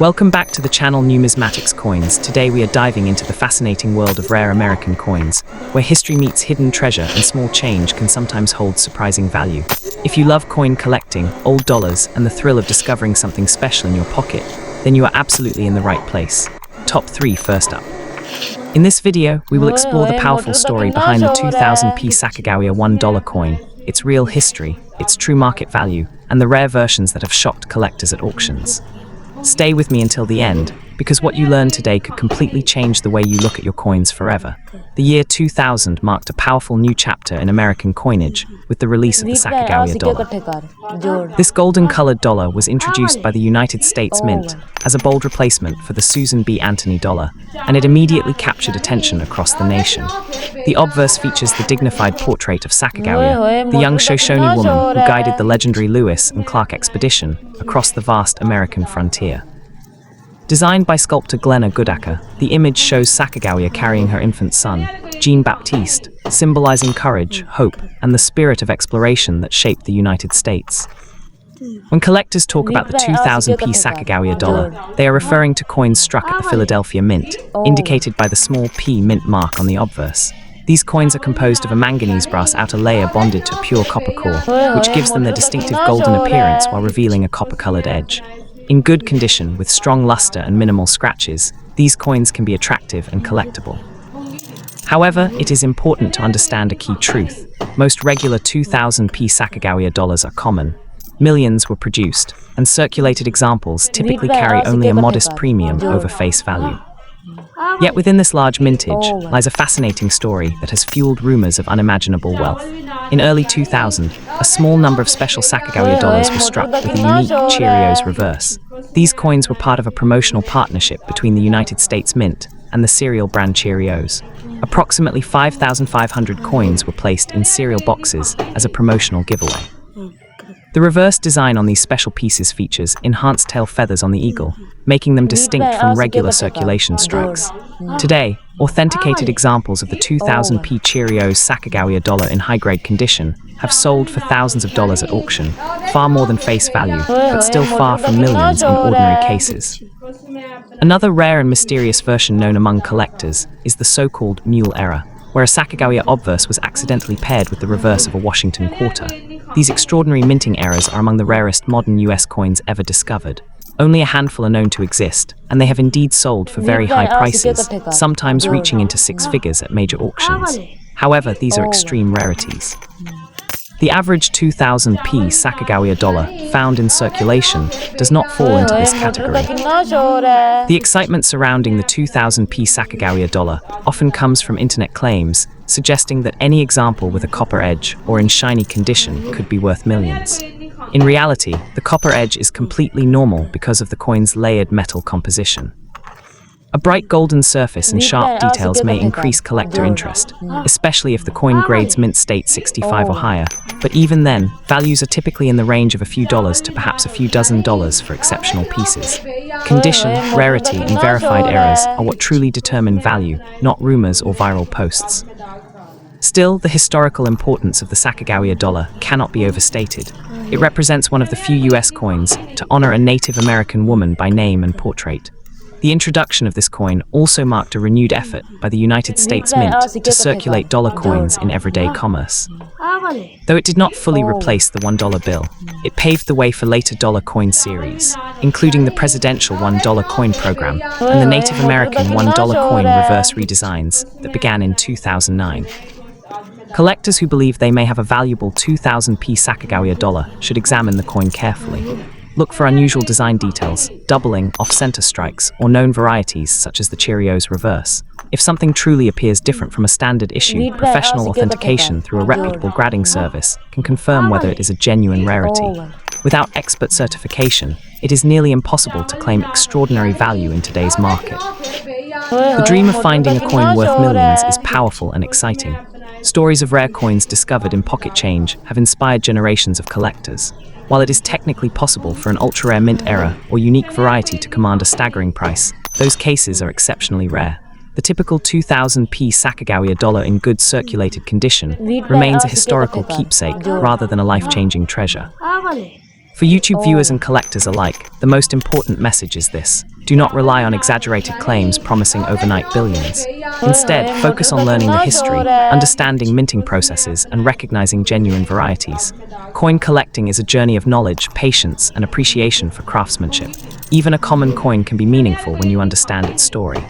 Welcome back to the channel Numismatics Coins. Today we are diving into the fascinating world of rare American coins, where history meets hidden treasure and small change can sometimes hold surprising value. If you love coin collecting, old dollars, and the thrill of discovering something special in your pocket, then you are absolutely in the right place. Top 3 first up. In this video, we will explore the powerful story behind the 2000p Sacagawea $1 coin, its real history, its true market value, and the rare versions that have shocked collectors at auctions. Stay with me until the end, because what you learn today could completely change the way you look at your coins forever. The year 2000 marked a powerful new chapter in American coinage with the release of the Sacagawea Dollar. This golden-colored dollar was introduced by the United States Mint as a bold replacement for the Susan B. Anthony dollar, and it immediately captured attention across the nation. The obverse features the dignified portrait of Sacagawea, the young Shoshone woman who guided the legendary Lewis and Clark expedition across the vast American frontier. Designed by sculptor Glenna Goodacre, the image shows Sacagawea carrying her infant son, Jean-Baptiste, symbolizing courage, hope, and the spirit of exploration that shaped the United States. When collectors talk about the 2000p Sacagawea dollar, they are referring to coins struck at the Philadelphia Mint, indicated by the small P mint mark on the obverse. These coins are composed of a manganese brass outer layer bonded to a pure copper core, which gives them their distinctive golden appearance while revealing a copper-colored edge. In good condition, with strong luster and minimal scratches, these coins can be attractive and collectible. However, it is important to understand a key truth. Most regular 2000p Sacagawea dollars are common. Millions were produced, and circulated examples typically carry only a modest premium over face value. Yet within this large mintage lies a fascinating story that has fueled rumors of unimaginable wealth. In early 2000, a small number of special Sacagawea dollars were struck with a unique Cheerios reverse. These coins were part of a promotional partnership between the United States Mint and the cereal brand Cheerios. Approximately 5,500 coins were placed in cereal boxes as a promotional giveaway. The reverse design on these special pieces features enhanced tail feathers on the eagle, making them distinct from regular circulation strikes. Today, authenticated examples of the 2000p Cheerios Sacagawea dollar in high-grade condition have sold for thousands of dollars at auction, far more than face value, but still far from millions in ordinary cases. Another rare and mysterious version known among collectors is the so-called mule error, where a Sacagawea obverse was accidentally paired with the reverse of a Washington quarter. These extraordinary minting errors are among the rarest modern US coins ever discovered. Only a handful are known to exist, and they have indeed sold for very high prices, sometimes reaching into 6 figures at major auctions. However, these are extreme rarities. The average 2000p Sacagawea dollar found in circulation does not fall into this category. The excitement surrounding the 2000p Sacagawea dollar often comes from internet claims, suggesting that any example with a copper edge or in shiny condition could be worth millions. In reality, the copper edge is completely normal because of the coin's layered metal composition. A bright golden surface and sharp details may increase collector interest, especially if the coin grades mint state 65 or higher, but even then, values are typically in the range of a few dollars to perhaps a few dozen dollars for exceptional pieces. Condition, rarity, and verified errors are what truly determine value, not rumors or viral posts. Still, the historical importance of the Sacagawea dollar cannot be overstated. It represents one of the few US coins to honor a Native American woman by name and portrait. The introduction of this coin also marked a renewed effort by the United States Mint to circulate dollar coins in everyday commerce. Though it did not fully replace the $1 bill, it paved the way for later dollar coin series, including the presidential $1 coin program and the Native American $1 coin reverse redesigns that began in 2009. Collectors who believe they may have a valuable 2000p Sacagawea dollar should examine the coin carefully. Look for unusual design details, doubling, off-center strikes, or known varieties such as the Cheerios reverse. If something truly appears different from a standard issue, professional authentication through a reputable grading service can confirm whether it is a genuine rarity. Without expert certification, it is nearly impossible to claim extraordinary value in today's market. The dream of finding a coin worth millions is powerful and exciting. Stories of rare coins discovered in pocket change have inspired generations of collectors. While it is technically possible for an ultra-rare mint error or unique variety to command a staggering price, those cases are exceptionally rare. The typical 2000p Sacagawea dollar in good circulated condition remains a historical keepsake rather than a life-changing treasure. For YouTube viewers and collectors alike, the most important message is this: do not rely on exaggerated claims promising overnight billions. Instead, focus on learning the history, understanding minting processes, and recognizing genuine varieties. Coin collecting is a journey of knowledge, patience, and appreciation for craftsmanship. Even a common coin can be meaningful when you understand its story.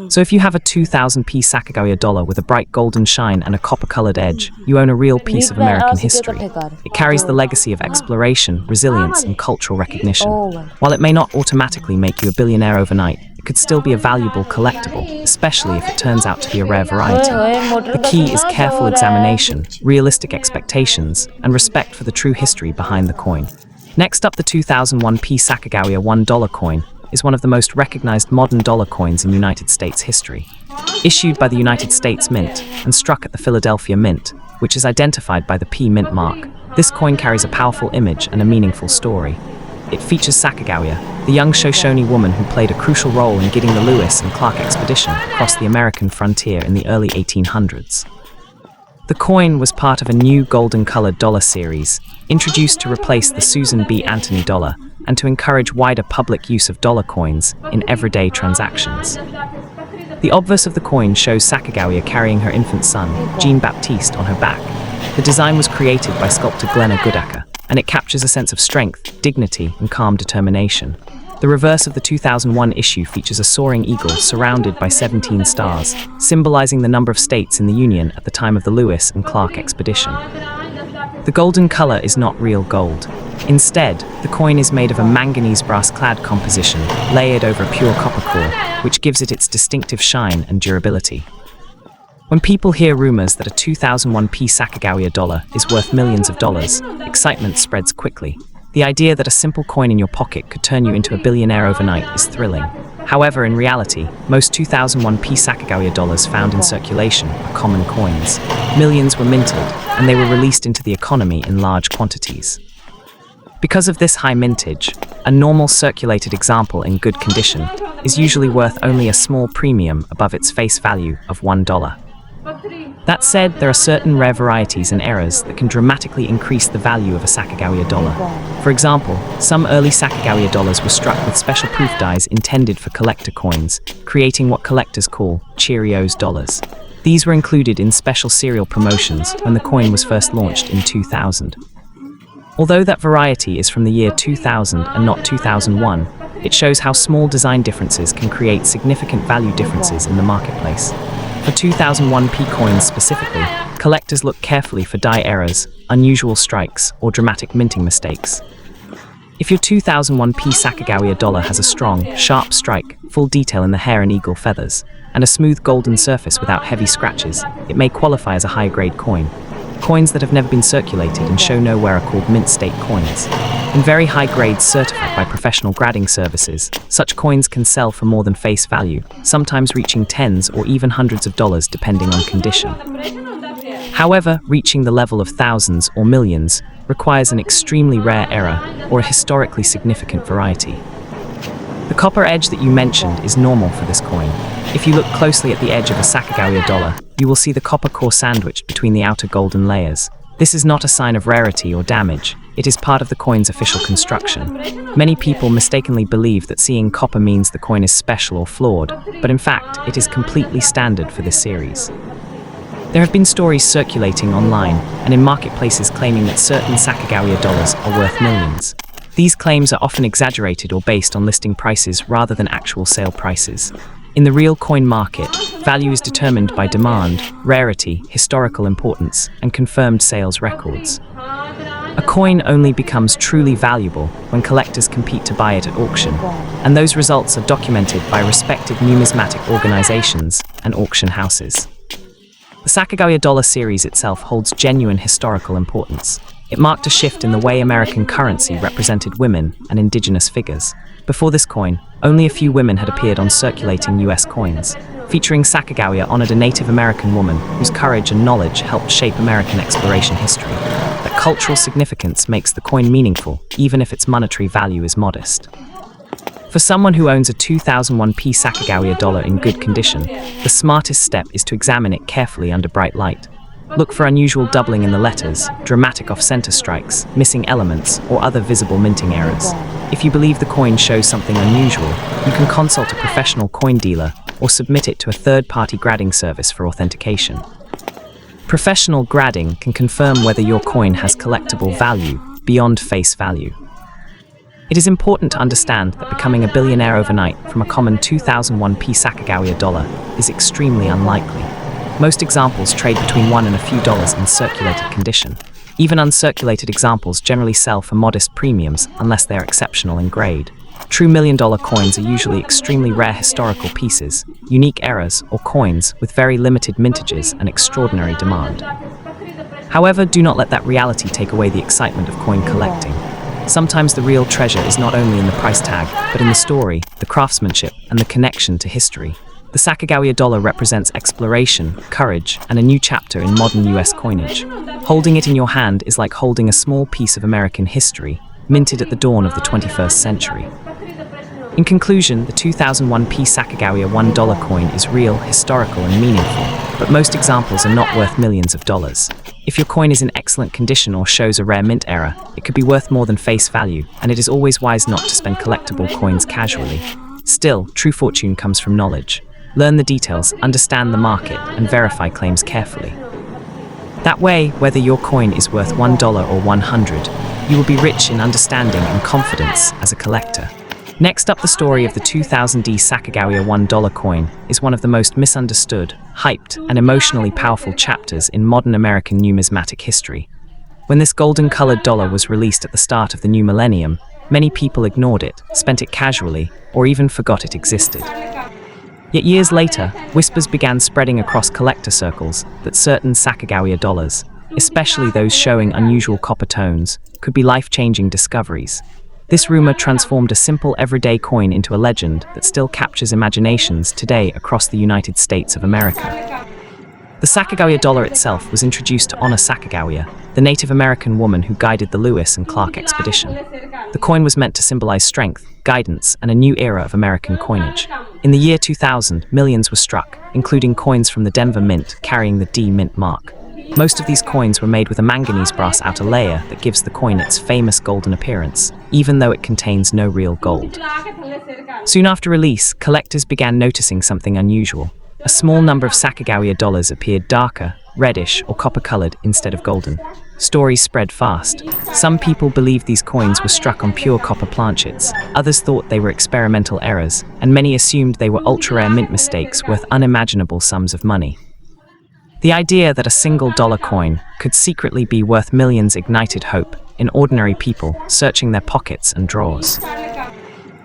So if you have a 2000p Sacagawea dollar with a bright golden shine and a copper-colored edge, you own a real piece of American history. It carries the legacy of exploration, resilience, and cultural recognition. While it may not automatically make you a billionaire overnight, it could still be a valuable collectible, especially if it turns out to be a rare variety. The key is careful examination, realistic expectations, and respect for the true history behind the coin. Next up, the 2001p Sacagawea $1 coin is one of the most recognized modern dollar coins in United States history. Issued by the United States Mint and struck at the Philadelphia Mint, which is identified by the P Mint mark, this coin carries a powerful image and a meaningful story. It features Sacagawea, the young Shoshone woman who played a crucial role in getting the Lewis and Clark expedition across the American frontier in the early 1800s. The coin was part of a new golden-colored dollar series, introduced to replace the Susan B. Anthony dollar and to encourage wider public use of dollar coins in everyday transactions. The obverse of the coin shows Sacagawea carrying her infant son, Jean-Baptiste, on her back. The design was created by sculptor Glenna Goodacre, and it captures a sense of strength, dignity, and calm determination. The reverse of the 2001 issue features a soaring eagle surrounded by 17 stars, symbolizing the number of states in the Union at the time of the Lewis and Clark expedition. The golden color is not real gold. Instead, the coin is made of a manganese brass-clad composition layered over a pure copper core, which gives it its distinctive shine and durability. When people hear rumors that a 2001p Sacagawea dollar is worth millions of dollars, excitement spreads quickly. The idea that a simple coin in your pocket could turn you into a billionaire overnight is thrilling. However, in reality, most 2001p Sacagawea dollars found in circulation are common coins. Millions were minted, and they were released into the economy in large quantities. Because of this high mintage, a normal circulated example in good condition is usually worth only a small premium above its face value of $1. That said, there are certain rare varieties and errors that can dramatically increase the value of a Sacagawea dollar. For example, some early Sacagawea dollars were struck with special proof dies intended for collector coins, creating what collectors call Cheerios dollars. These were included in special serial promotions when the coin was first launched in 2000. Although that variety is from the year 2000 and not 2001, it shows how small design differences can create significant value differences in the marketplace. For 2001p coins specifically, collectors look carefully for die errors, unusual strikes, or dramatic minting mistakes. If your 2001p Sacagawea dollar has a strong, sharp strike, full detail in the hair and eagle feathers, and a smooth golden surface without heavy scratches, it may qualify as a high-grade coin. Coins that have never been circulated and show nowhere are called mint state coins. In very high grades certified by professional grading services, such coins can sell for more than face value, sometimes reaching tens or even hundreds of dollars depending on condition. However, reaching the level of thousands or millions requires an extremely rare error or a historically significant variety. The copper edge that you mentioned is normal for this coin. If you look closely at the edge of a Sacagawea dollar, you will see the copper core sandwiched between the outer golden layers. This is not a sign of rarity or damage. It is part of the coin's official construction. Many people mistakenly believe that seeing copper means the coin is special or flawed, but in fact, it is completely standard for this series. There have been stories circulating online and in marketplaces claiming that certain Sacagawea dollars are worth millions. These claims are often exaggerated or based on listing prices rather than actual sale prices. In the real coin market, value is determined by demand, rarity, historical importance, and confirmed sales records. A coin only becomes truly valuable when collectors compete to buy it at auction, and those results are documented by respected numismatic organizations and auction houses. The Sacagawea dollar series itself holds genuine historical importance. It marked a shift in the way American currency represented women and indigenous figures. Before this coin, only a few women had appeared on circulating US coins. Featuring Sacagawea honored a Native American woman whose courage and knowledge helped shape American exploration history. That cultural significance makes the coin meaningful, even if its monetary value is modest. For someone who owns a 2001p Sacagawea dollar in good condition, the smartest step is to examine it carefully under bright light. Look for unusual doubling in the letters, dramatic off-center strikes, missing elements, or other visible minting errors. If you believe the coin shows something unusual, you can consult a professional coin dealer or submit it to a third-party grading service for authentication. Professional grading can confirm whether your coin has collectible value beyond face value. It is important to understand that becoming a billionaire overnight from a common 2001p Sacagawea dollar is extremely unlikely. Most examples trade between $1 and a few dollars in circulated condition. Even uncirculated examples generally sell for modest premiums unless they are exceptional in grade. True million-dollar coins are usually extremely rare historical pieces, unique errors, or coins with very limited mintages and extraordinary demand. However, do not let that reality take away the excitement of coin collecting. Sometimes the real treasure is not only in the price tag, but in the story, the craftsmanship, and the connection to history. The Sacagawea dollar represents exploration, courage, and a new chapter in modern US coinage. Holding it in your hand is like holding a small piece of American history, minted at the dawn of the 21st century. In conclusion, the 2001p Sacagawea $1 coin is real, historical, and meaningful, but most examples are not worth millions of dollars. If your coin is in excellent condition or shows a rare mint error, it could be worth more than face value, and it is always wise not to spend collectible coins casually. Still, true fortune comes from knowledge. Learn the details, understand the market, and verify claims carefully. That way, whether your coin is worth $1 or 100, you will be rich in understanding and confidence as a collector. Next up, the story of the 2000D Sacagawea $1 coin is one of the most misunderstood, hyped, and emotionally powerful chapters in modern American numismatic history. When this golden-colored dollar was released at the start of the new millennium, many people ignored it, spent it casually, or even forgot it existed. Yet years later, whispers began spreading across collector circles that certain Sacagawea dollars, especially those showing unusual copper tones, could be life-changing discoveries. This rumor transformed a simple everyday coin into a legend that still captures imaginations today across the United States of America. The Sacagawea dollar itself was introduced to honor Sacagawea, the Native American woman who guided the Lewis and Clark expedition. The coin was meant to symbolize strength, guidance, and a new era of American coinage. In the year 2000, millions were struck, including coins from the Denver Mint carrying the D Mint mark. Most of these coins were made with a manganese brass outer layer that gives the coin its famous golden appearance, even though it contains no real gold. Soon after release, collectors began noticing something unusual. A small number of Sacagawea dollars appeared darker, reddish, or copper-colored instead of golden. Stories spread fast. Some people believed these coins were struck on pure copper planchets, others thought they were experimental errors, and many assumed they were ultra-rare mint mistakes worth unimaginable sums of money. The idea that a single dollar coin could secretly be worth millions ignited hope in ordinary people searching their pockets and drawers.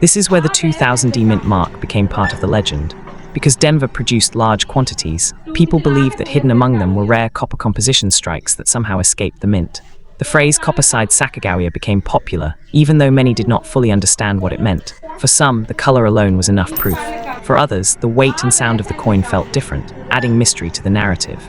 This is where the 2000D mint mark became part of the legend. Because Denver produced large quantities, people believed that hidden among them were rare copper composition strikes that somehow escaped the mint. The phrase copper-side Sacagawea became popular, even though many did not fully understand what it meant. For some, the color alone was enough proof. For others, the weight and sound of the coin felt different, adding mystery to the narrative.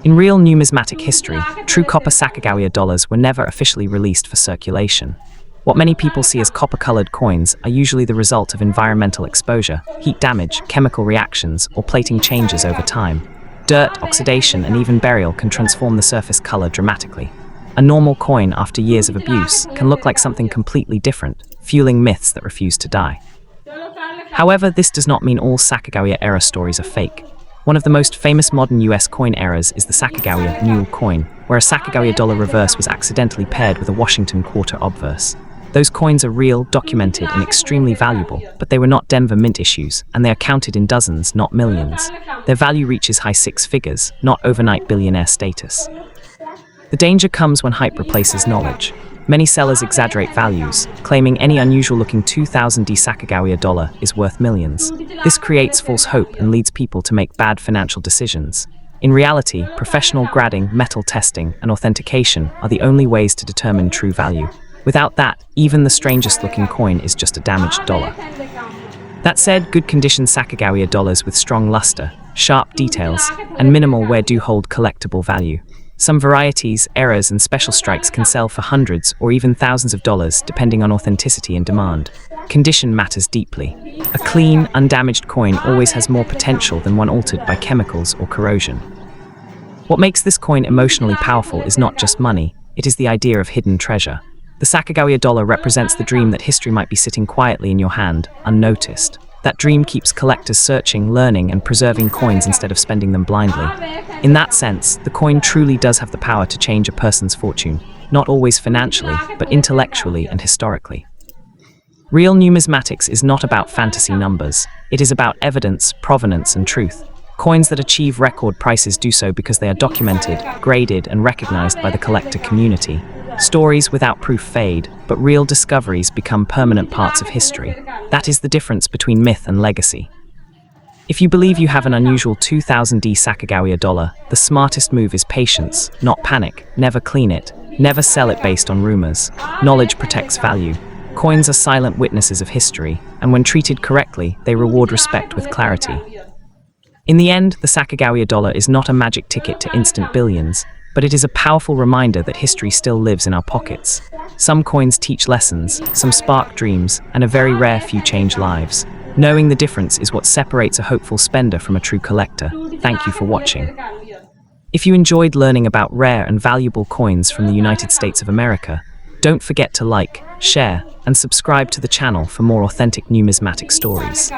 In real numismatic history, true copper Sacagawea dollars were never officially released for circulation. What many people see as copper-colored coins are usually the result of environmental exposure, heat damage, chemical reactions, or plating changes over time. Dirt, oxidation, and even burial can transform the surface color dramatically. A normal coin, after years of abuse, can look like something completely different, fueling myths that refuse to die. However, this does not mean all Sacagawea era stories are fake. One of the most famous modern US coin errors is the Sacagawea mule coin, where a Sacagawea dollar reverse was accidentally paired with a Washington quarter obverse. Those coins are real, documented, and extremely valuable, but they were not Denver Mint issues, and they are counted in dozens, not millions. Their value reaches high six figures, not overnight billionaire status. The danger comes when hype replaces knowledge. Many sellers exaggerate values, claiming any unusual-looking 2000D Sacagawea dollar is worth millions. This creates false hope and leads people to make bad financial decisions. In reality, professional grading, metal testing, and authentication are the only ways to determine true value. Without that, even the strangest-looking coin is just a damaged dollar. That said, good-condition Sacagawea dollars with strong luster, sharp details, and minimal wear do hold collectible value. Some varieties, errors, and special strikes can sell for hundreds or even thousands of dollars depending on authenticity and demand. Condition matters deeply. A clean, undamaged coin always has more potential than one altered by chemicals or corrosion. What makes this coin emotionally powerful is not just money, it is the idea of hidden treasure. The Sacagawea dollar represents the dream that history might be sitting quietly in your hand, unnoticed. That dream keeps collectors searching, learning, and preserving coins instead of spending them blindly. In that sense, the coin truly does have the power to change a person's fortune, not always financially, but intellectually and historically. Real numismatics is not about fantasy numbers. It is about evidence, provenance, and truth. Coins that achieve record prices do so because they are documented, graded, and recognized by the collector community. Stories without proof fade, but real discoveries become permanent parts of history. That is the difference between myth and legacy. If you believe you have an unusual 2000D Sacagawea dollar, the smartest move is patience, not panic. Never clean it. Never sell it based on rumors. Knowledge protects value. Coins are silent witnesses of history, and when treated correctly, they reward respect with clarity. In the end, the Sacagawea dollar is not a magic ticket to instant billions, but it is a powerful reminder that history still lives in our pockets. Some coins teach lessons, some spark dreams, and a very rare few change lives. Knowing the difference is what separates a hopeful spender from a true collector. Thank you for watching. If you enjoyed learning about rare and valuable coins from the United States of America, don't forget to like, share, and subscribe to the channel for more authentic numismatic stories.